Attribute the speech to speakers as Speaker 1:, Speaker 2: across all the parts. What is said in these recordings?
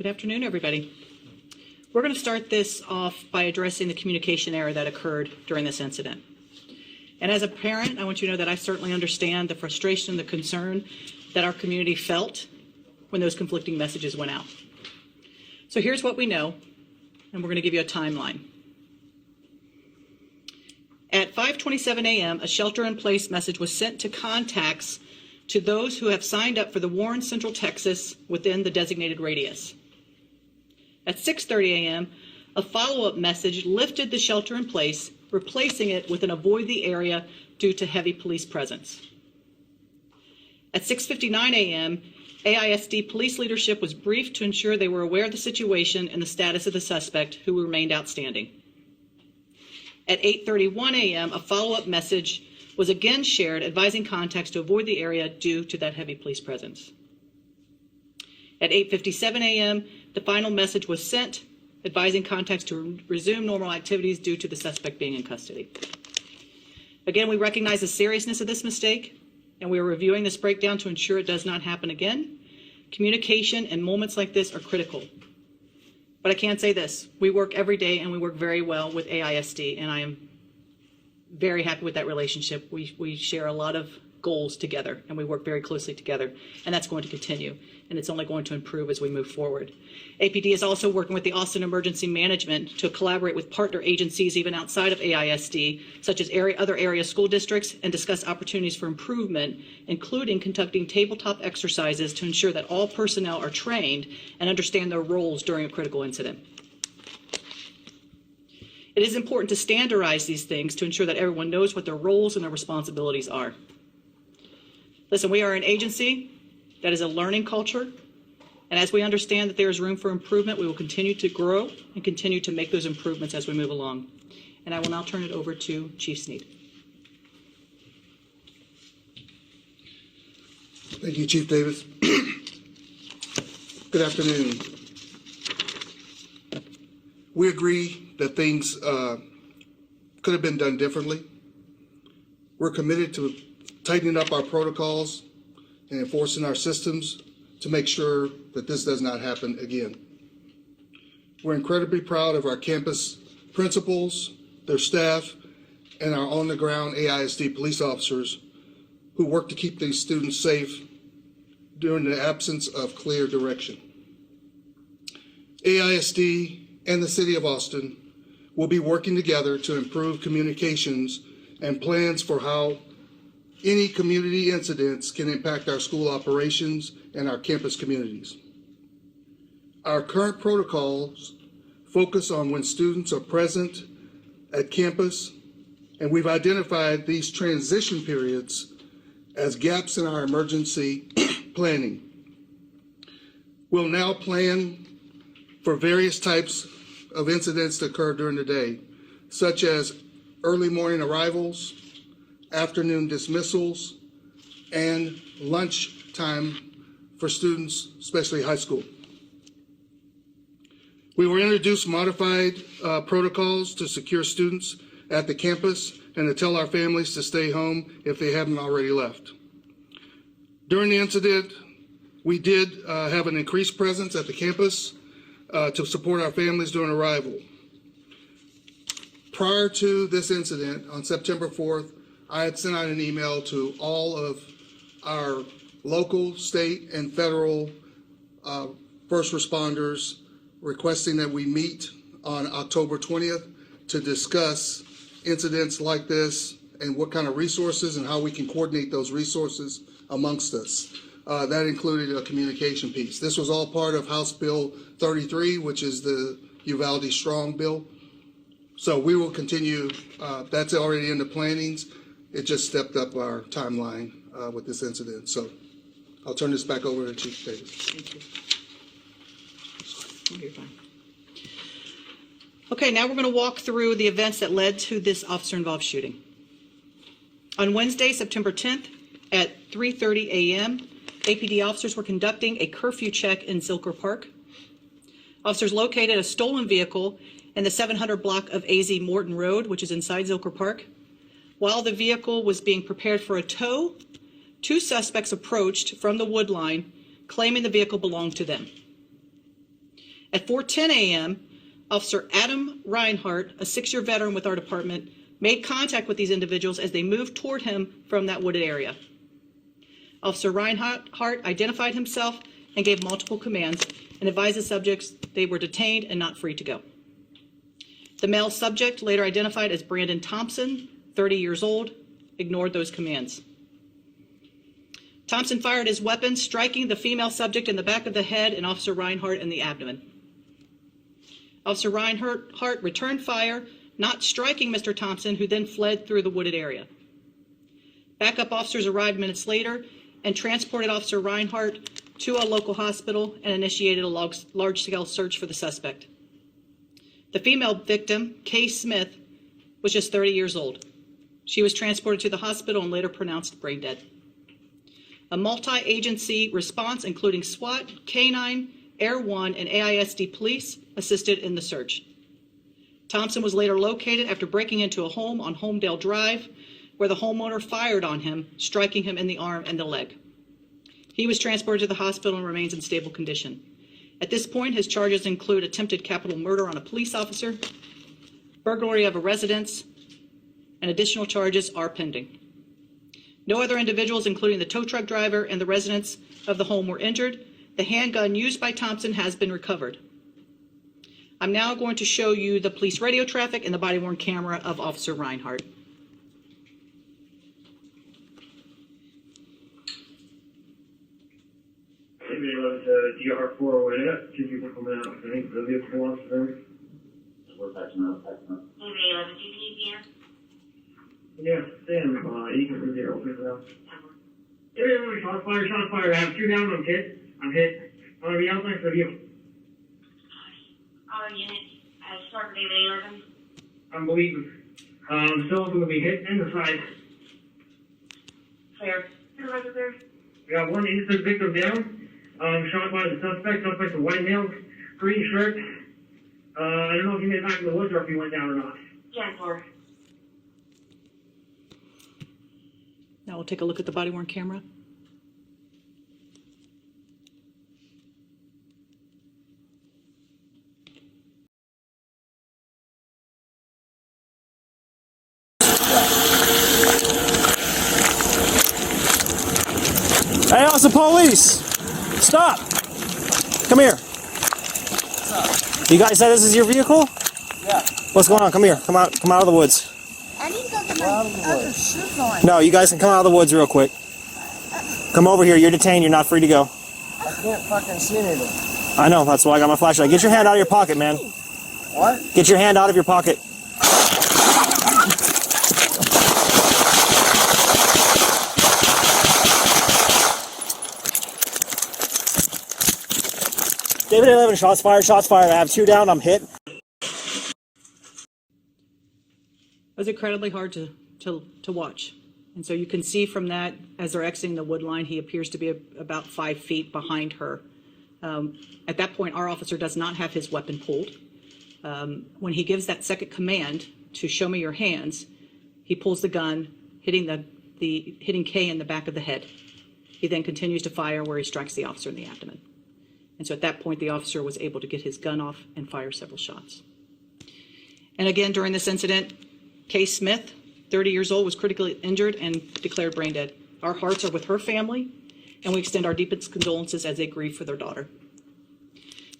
Speaker 1: Good afternoon, everybody. We're going to start this off by addressing the communication error that occurred during this incident. And as a parent, I want you to know that I certainly understand the frustration and the concern that our community felt when those conflicting messages went out. So here's what we know, and we're going to give you a timeline. At 5:27 a.m., a shelter-in-place message was sent to contacts to those who have signed up for the Warren Central Texas within the designated radius. At 6:30 a.m., a follow-up message lifted the shelter-in-place, replacing it with an avoid the area due to heavy police presence. At 6:59 a.m., AISD police leadership was briefed to ensure they were aware of the situation and the status of the suspect, who remained outstanding. At 8:31 a.m., a follow-up message was again shared advising contacts to avoid the area due to that heavy police presence. At 8:57 a.m., the final message was sent advising contacts to resume normal activities due to the suspect being in custody. Again, we recognize the seriousness of this mistake, and we are reviewing this breakdown to ensure it does not happen again. Communication in moments like this are critical. But I can say this, we work every day and we work very well with AISD, and I am very happy with that relationship. We share a lot of goals together and we work very closely together, and that's going to continue, and it's only going to improve as we move forward. APD is also working with the Austin Emergency Management to collaborate with partner agencies even outside of AISD, such as other area school districts, and discuss opportunities for improvement, including conducting tabletop exercises to ensure that all personnel are trained and understand their roles during a critical incident. It is important to standardize these things to ensure that everyone knows what their roles and their responsibilities are. Listen, we are an agency that is a learning culture, and as we understand that there is room for improvement, we will continue to grow and continue to make those improvements as we move along. And I will now turn it over to Chief Sneed.
Speaker 2: Thank you, Chief Davis. Good afternoon. We agree that things could have been done differently. We're committed to tightening up our protocols and enforcing our systems to make sure that this does not happen again. We're incredibly proud of our campus principals, their staff, and our on-the-ground AISD police officers who work to keep these students safe during the absence of clear direction. AISD and the City of Austin will be working together to improve communications and plans for how any community incidents can impact our school operations and our campus communities. Our current protocols focus on when students are present at campus, and we've identified these transition periods as gaps in our emergency planning. We'll now plan for various types of incidents to occur during the day, such as early morning arrivals, afternoon dismissals, and lunch time for students, especially high school. We will introduce modified protocols to secure students at the campus and to tell our families to stay home if they haven't already left. During the incident, we did have an increased presence at the campus to support our families during arrival. Prior to this incident, on September 4th, I had sent out an email to all of our local, state, and federal first responders requesting that we meet on October 20th to discuss incidents like this and what kind of resources and how we can coordinate those resources amongst us. That included a communication piece. This was all part of House Bill 33, which is the Uvalde Strong bill. So we will continue, that's already in the plannings. It just stepped up our timeline with this incident. So I'll turn this back over to Chief Davis.
Speaker 1: Thank you. Oh, you're fine. Okay, now we're going to walk through the events that led to this officer-involved shooting. On Wednesday, September 10th at 3:30 a.m., APD officers were conducting a curfew check in Zilker Park. Officers located a stolen vehicle in the 700 block of Azie Morton Road, which is inside Zilker Park. While the vehicle was being prepared for a tow, two suspects approached from the wood line, claiming the vehicle belonged to them. At 4:10 a.m., Officer Adam Reinhardt, a 6-year veteran with our department, made contact with these individuals as they moved toward him from that wooded area. Officer Reinhardt identified himself and gave multiple commands and advised the subjects they were detained and not free to go. The male subject, later identified as Brandon Thompson, 30 years old, ignored those commands. Thompson fired his weapon, striking the female subject in the back of the head and Officer Reinhardt in the abdomen. Officer Reinhardt returned fire, not striking Mr. Thompson, who then fled through the wooded area. Backup officers arrived minutes later and transported Officer Reinhardt to a local hospital and initiated a large-scale search for the suspect. The female victim, Kay Smith, was just 30 years old. She was transported to the hospital and later pronounced brain dead. A multi-agency response, including SWAT, K-9, Air 1, and AISD police, assisted in the search. Thompson was later located after breaking into a home on Homedale Drive, where the homeowner fired on him, striking him in the arm and the leg. He was transported to the hospital and remains in stable condition. At this point, his charges include attempted capital murder on a police officer, burglary of a residence, and additional charges are pending. No other individuals, including the tow truck driver and the residents of the home, were injured. The handgun used by Thompson has been recovered. I'm now going to show you the police radio traffic and the body-worn camera of Officer Reinhardt.
Speaker 3: Maybe it was GR4 over there. 2 people coming out. I think the vehicle wants them.
Speaker 4: We're patching up.
Speaker 5: Maybe 11 GPs
Speaker 3: Yeah, Sam, you can read it over there. Yeah, shot fire. I have 2 down. I'm hit. I'm be out there for you.
Speaker 5: All units, start maybe 11.
Speaker 3: I'm believing. Still going to be hit in the side.
Speaker 5: Clear. Supervisor clear.
Speaker 3: We got 1 innocent victim down. Shot by the suspect. Suspect's a white male, green shirt. I don't know if he made it back in the woods or if he went down or not.
Speaker 5: 10-4.
Speaker 1: Now we'll take a look at the body-worn camera.
Speaker 6: Hey, it's the police! Stop! Come here. You guys said this is your vehicle?
Speaker 4: Yeah.
Speaker 6: What's going on? Come here. Come out of the woods.
Speaker 7: I need to go get my other shoes on.
Speaker 6: No, you guys can come out of the woods real quick. Come over here. You're detained. You're not free to go.
Speaker 4: I can't fucking see anything.
Speaker 6: I know. That's why I got my flashlight. Get your hand out of your pocket, man.
Speaker 4: What?
Speaker 6: Get your hand out of your pocket. David 11, shots fired. I have 2 down. I'm hit.
Speaker 1: It was incredibly hard to watch. And so you can see from that, as they're exiting the wood line, he appears to be about 5 feet behind her. At that point, our officer does not have his weapon pulled. When he gives that second command to show me your hands, he pulls the gun, hitting Kay in the back of the head. He then continues to fire where he strikes the officer in the abdomen. And so at that point, the officer was able to get his gun off and fire several shots. And again, during this incident, Kay Smith, 30 years old, was critically injured and declared brain dead. Our hearts are with her family, and we extend our deepest condolences as they grieve for their daughter.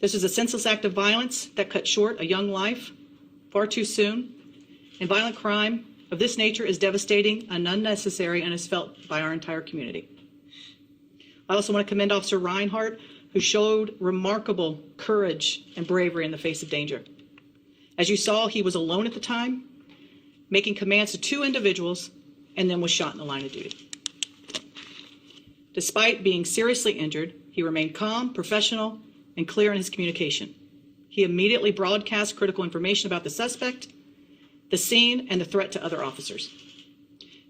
Speaker 1: This is a senseless act of violence that cut short a young life far too soon, and violent crime of this nature is devastating and unnecessary and is felt by our entire community. I also want to commend Officer Reinhardt, who showed remarkable courage and bravery in the face of danger. As you saw, he was alone at the time, making commands to 2 individuals, and then was shot in the line of duty. Despite being seriously injured, he remained calm, professional, and clear in his communication. He immediately broadcast critical information about the suspect, the scene, and the threat to other officers.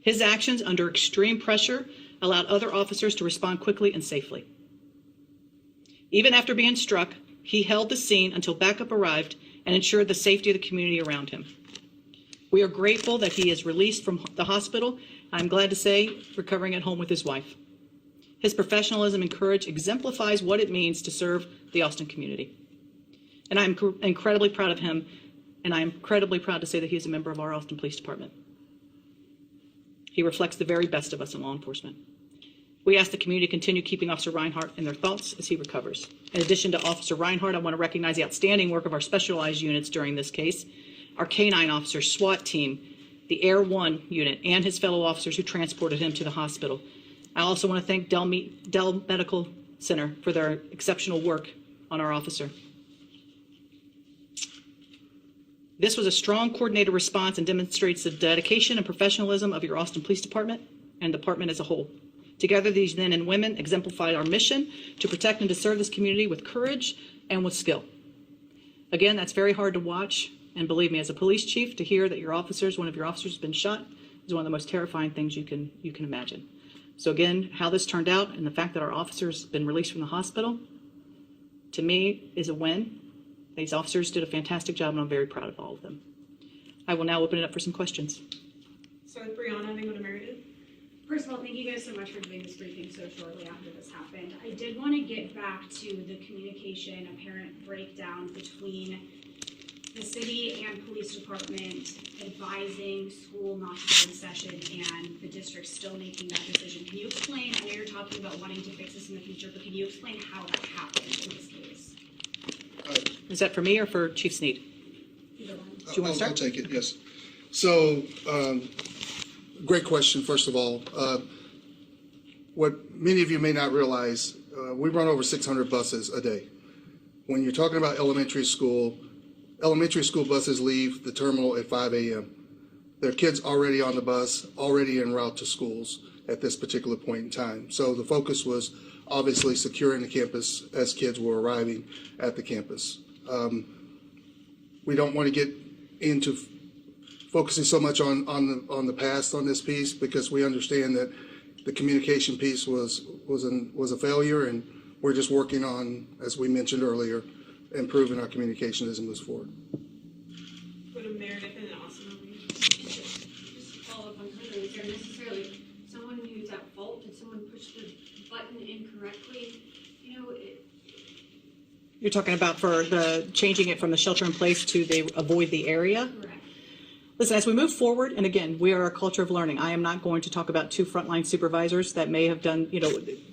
Speaker 1: His actions under extreme pressure allowed other officers to respond quickly and safely. Even after being struck, he held the scene until backup arrived and ensured the safety of the community around him. We are grateful that he is released from the hospital. I'm glad to say recovering at home with his wife. His professionalism and courage exemplifies what it means to serve the Austin community. And I'm incredibly proud of him, and I'm incredibly proud to say that he is a member of our Austin Police Department. He reflects the very best of us in law enforcement. We ask the community to continue keeping Officer Reinhardt in their thoughts as he recovers. In addition to Officer Reinhardt, I want to recognize the outstanding work of our specialized units during this case, our K-9 officers, SWAT team, the Air 1 unit, and his fellow officers who transported him to the hospital. I also want to thank Dell Medical Center for their exceptional work on our officer. This was a strong coordinated response and demonstrates the dedication and professionalism of your Austin Police Department and department as a whole. Together, these men and women exemplified our mission to protect and to serve this community with courage and with skill. Again, that's very hard to watch, and believe me, as a police chief, to hear that one of your officers has been shot is one of the most terrifying things you can imagine. So again, how this turned out and the fact that our officer's been released from the hospital, to me, is a win. These officers did a fantastic job, and I'm very proud of all of them. I will now open it up for some questions.
Speaker 8: So with Brianna, then go to Meredith.
Speaker 9: First of all, thank you guys so much for doing this briefing so shortly after this happened. I did want to get back to the communication apparent breakdown between the city and police department advising school not to go in session and the district still making that decision. Can you explain, I know you're talking about wanting to fix this in the future, but can you explain how that happened in this case?
Speaker 1: Is that for me or for Chief Sneed?
Speaker 9: Either one.
Speaker 1: Do you want to start?
Speaker 2: I'll take it, yes. So, great question, first of all. What many of you may not realize, we run over 600 buses a day. When you're talking about elementary school buses leave the terminal at 5 a.m. There are kids already on the bus, already en route to schools at this particular point in time. So the focus was obviously securing the campus as kids were arriving at the campus. We don't want to get into focusing so much on the past on this piece, because we understand that the communication piece was a failure, and we're just working on, as we mentioned earlier, improving our communication as it moves forward.
Speaker 8: Go to Meredith and then Austin.
Speaker 10: Just to follow up on something, is there necessarily someone who's at fault? Did someone push the button incorrectly?
Speaker 1: You're talking about for the changing it from the shelter in place to the avoid the area?
Speaker 10: Correct.
Speaker 1: Listen, as we move forward, and again, we are a culture of learning. I am not going to talk about two frontline supervisors that may have done,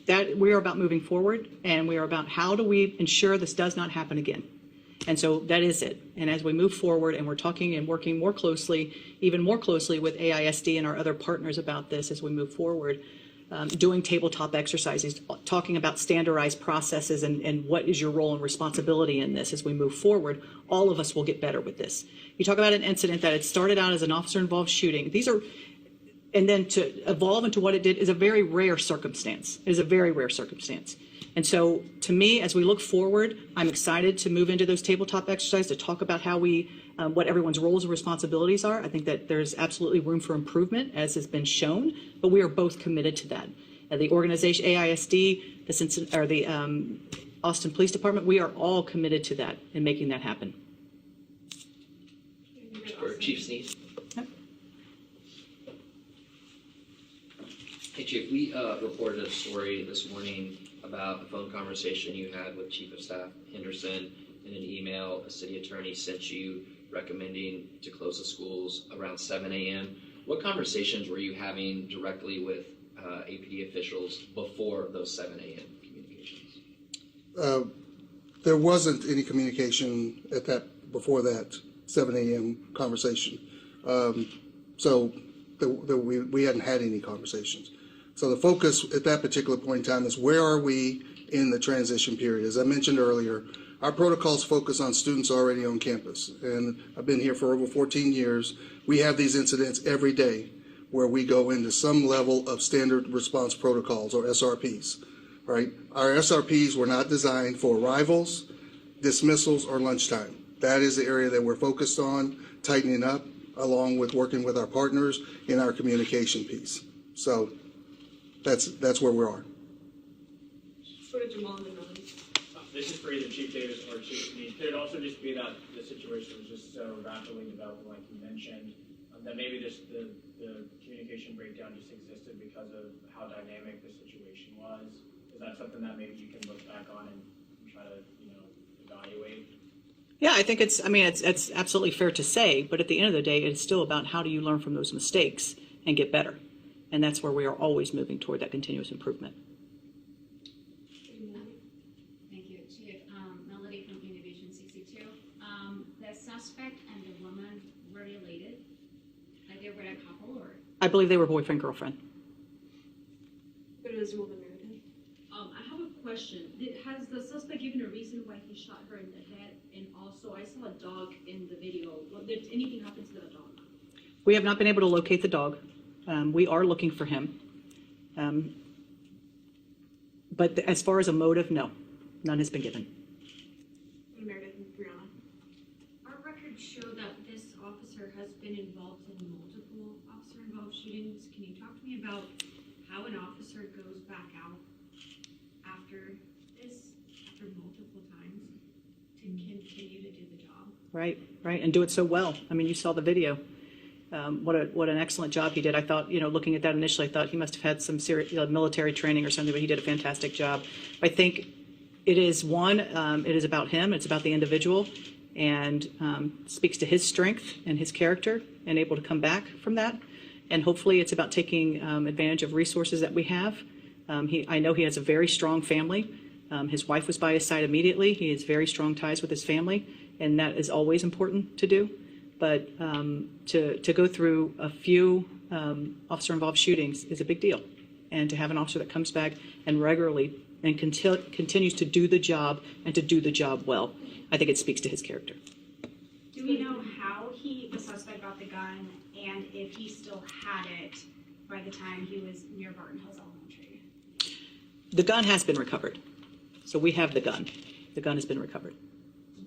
Speaker 1: that we are about moving forward, and we are about how do we ensure this does not happen again. And so that is it. And as we move forward and we're talking and working more closely, even more closely with AISD and our other partners about this as we move forward, doing tabletop exercises, talking about standardized processes and what is your role and responsibility in this as we move forward, all of us will get better with this. You talk about an incident that it started out as an officer-involved shooting. And then to evolve into what it did is a very rare circumstance. It is a very rare circumstance. And so to me, as we look forward, I'm excited to move into those tabletop exercises to talk about how what everyone's roles and responsibilities are. I think that there's absolutely room for improvement, as has been shown, but we are both committed to that. The organization, AISD, the Austin Police Department, we are all committed to that and making that happen.
Speaker 11: For Chief Sneed.
Speaker 1: Yep.
Speaker 11: Hey Chief, we reported a story this morning about a phone conversation you had with Chief of Staff Henderson, in an email a city attorney sent you recommending to close the schools around 7 a.m. What conversations were you having directly with APD officials before those 7 a.m. communications?
Speaker 2: There wasn't any communication before that 7 a.m. conversation. So we hadn't had any conversations. So the focus at that particular point in time is where are we in the transition period? As I mentioned earlier, our protocols focus on students already on campus. And I've been here for over 14 years. We have these incidents every day where we go into some level of standard response protocols, or SRPs, right? Our SRPs were not designed for arrivals, dismissals, or lunchtime. That is the area that we're focused on tightening up, along with working with our partners in our communication piece. So that's where we are.
Speaker 8: Let's go to Jamal and then Melanie.
Speaker 12: This is for either Chief Davis or Chief Sneed. Could it also just be that the situation was just so rapidly developing, like you mentioned, that maybe just the communication breakdown just existed because of how dynamic the situation was? Is that something that maybe you can look back on and try to, evaluate?
Speaker 1: Yeah, I think it's absolutely fair to say, but at the end of the day, it's still about how do you learn from those mistakes and get better. And that's where we are always moving toward that continuous improvement.
Speaker 13: Thank you, Chief. Melody from Innovation 62. The suspect and the woman were related? Like they were a couple, or?
Speaker 1: I believe they were boyfriend-girlfriend.
Speaker 8: But it was a woman married.
Speaker 10: I have a question. Has the suspect given a reason why he shot her in the head? And also, I saw a dog in the video. Did anything happen to the dog?
Speaker 1: We have not been able to locate the dog. We are looking for him. But as far as a motive, no, none has been given.
Speaker 8: Meredith and Brianna.
Speaker 10: Our records show that this officer has been involved in multiple officer-involved shootings. Can you talk to me about how an officer goes back out after this, after multiple times, to continue to do the job?
Speaker 1: Right, and do it so well. I mean, you saw the video. What an excellent job he did. I thought, looking at that initially, I thought he must have had some serious military training or something, but he did a fantastic job. I think it is it is about him, it's about the individual, and speaks to his strength and his character and able to come back from that. And hopefully it's about taking advantage of resources that we have. I know he has a very strong family. His wife was by his side immediately. He has very strong ties with his family, and that is always important to do. But to go through a few officer-involved shootings is a big deal. And to have an officer that comes back and regularly and continues to do the job and to do the job well, I think it speaks to his character.
Speaker 9: Do we know how the suspect got the gun and if he still had it by the time he was near Barton Hills Elementary?
Speaker 1: The gun has been recovered. So we have the gun. The gun has been recovered.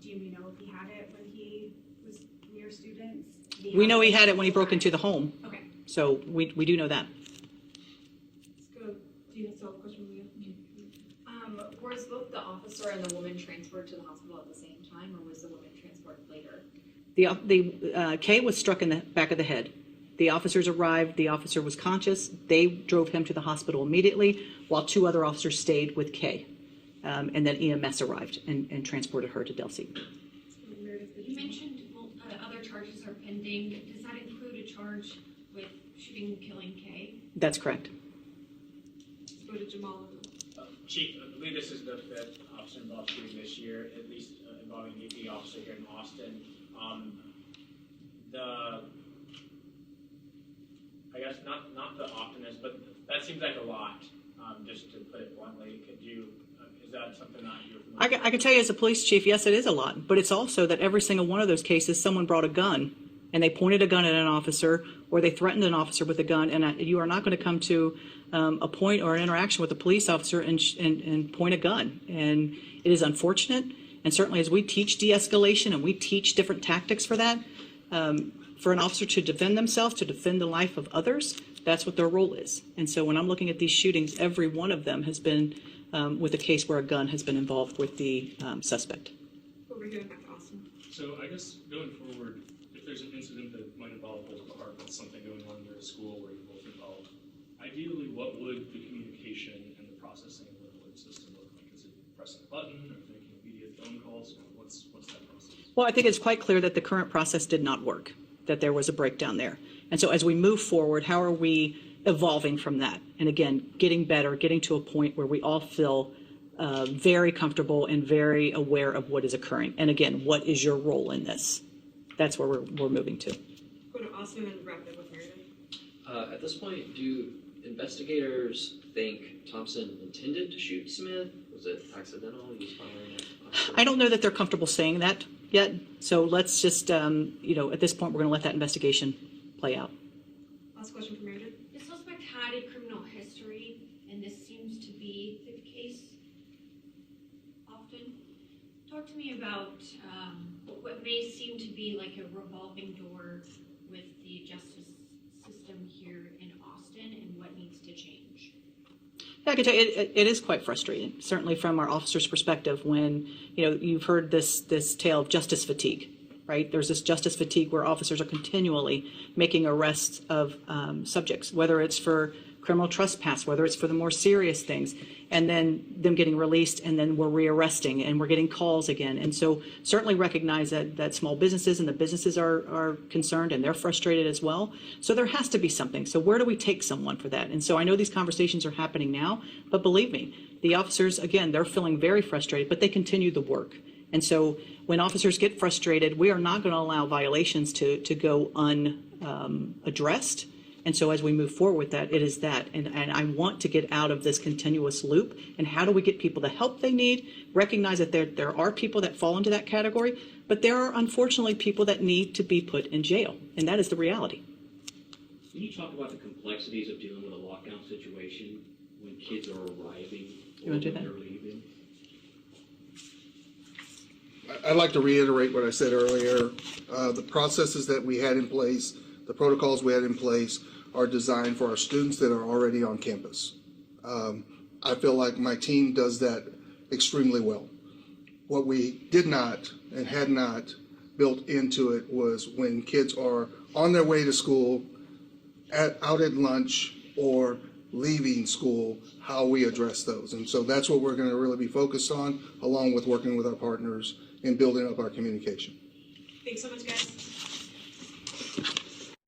Speaker 9: Do we know if he had it when he was near students?
Speaker 1: We know he had it when he broke into the home.
Speaker 9: Okay.
Speaker 1: So we do know that.
Speaker 8: Let's go. Do you still have a question, Leah?
Speaker 14: Was both the officer and the woman transferred to the hospital at the same time, or was the woman transported later?
Speaker 1: The Kay was struck in the back of the head. The officers arrived. The officer was conscious. They drove him to the hospital immediately, while 2 other officers stayed with Kay. And then EMS arrived and transported her to Delsey.
Speaker 10: You mentioned other charges are pending. Does that include a charge with shooting and killing Kay?
Speaker 1: That's correct.
Speaker 8: Let's go to Jamal.
Speaker 12: Chief, I believe this is the 5th officer-involved shooting this year, at least involving an EP officer here in Austin. I guess not the oftenest, but that seems like a lot, just to put it bluntly. Could you, is that something that you're familiar
Speaker 1: I can tell you as a police chief, yes, it is a lot. But it's also that every single one of those cases, someone brought a gun and they pointed a gun at an officer or they threatened an officer with a gun. And you are not going to come to a point or an interaction with a police officer and point a gun. And it is unfortunate. And certainly as we teach de-escalation and we teach different tactics for that, for an officer to defend themselves, to defend the life of others, that's what their role is. And so when I'm looking at these shootings, every one of them has been with a case where a gun has been involved with the suspect.
Speaker 8: Over here back to Austin.
Speaker 15: So I guess going forward, if there's an incident that might involve both departments, something going on near a school where you're both involved, ideally what would the communication and the processing of the alert system look like? Is it pressing a button or making immediate phone calls? What's that process?
Speaker 1: Well, I think it's quite clear that the current process did not work, that there was a breakdown there. And so as we move forward, how are we evolving from that? And again, getting better, getting to a point where we all feel very comfortable and very aware of what is occurring. And again, what is your role in this? That's where we're moving to.
Speaker 8: Go to Austin and wrap it with Meredith.
Speaker 11: At this point, do investigators think Thompson intended to shoot Smith? Was it accidental? He was firing at officers?
Speaker 1: I don't know that they're comfortable saying that yet. So let's just, at this point, we're going to let that investigation play out.
Speaker 8: Last question for Meredith.
Speaker 10: The suspect had a criminal history, and this seems to be the case often. Talk to me about what may seem to be like a revolving door with the justice system here in Austin and what needs to change.
Speaker 1: Yeah, I can tell you, it is quite frustrating, certainly from our officers' perspective, when, you've heard this tale of justice fatigue, right? There's this justice fatigue where officers are continually making arrests of subjects, whether it's for criminal trespass, whether it's for the more serious things. and then them getting released, and then we're rearresting, and we're getting calls again. And so certainly recognize that small businesses and the businesses are concerned, and they're frustrated as well. So there has to be something. So where do we take someone for that? And so I know these conversations are happening now, but believe me, the officers, again, they're feeling very frustrated, but they continue the work. And so when officers get frustrated, we are not going to allow violations to go unaddressed. And so as we move forward with that, it is that. And I want to get out of this continuous loop. And how do we get people the help they need? Recognize that there are people that fall into that category, but there are unfortunately people that need to be put in jail. And that is the reality.
Speaker 16: Can you talk about the complexities of dealing with a lockdown situation when kids are arriving or when they're leaving?
Speaker 2: I'd like to reiterate what I said earlier. The processes that we had in place, the protocols we had in place are designed for our students that are already on campus. I feel like my team does that extremely well. What we did not and had not built into it was when kids are on their way to school, out at lunch, or leaving school, how we address those. And so that's what we're going to really be focused on, along with working with our partners in building up our communication.
Speaker 8: Thanks so much, guys.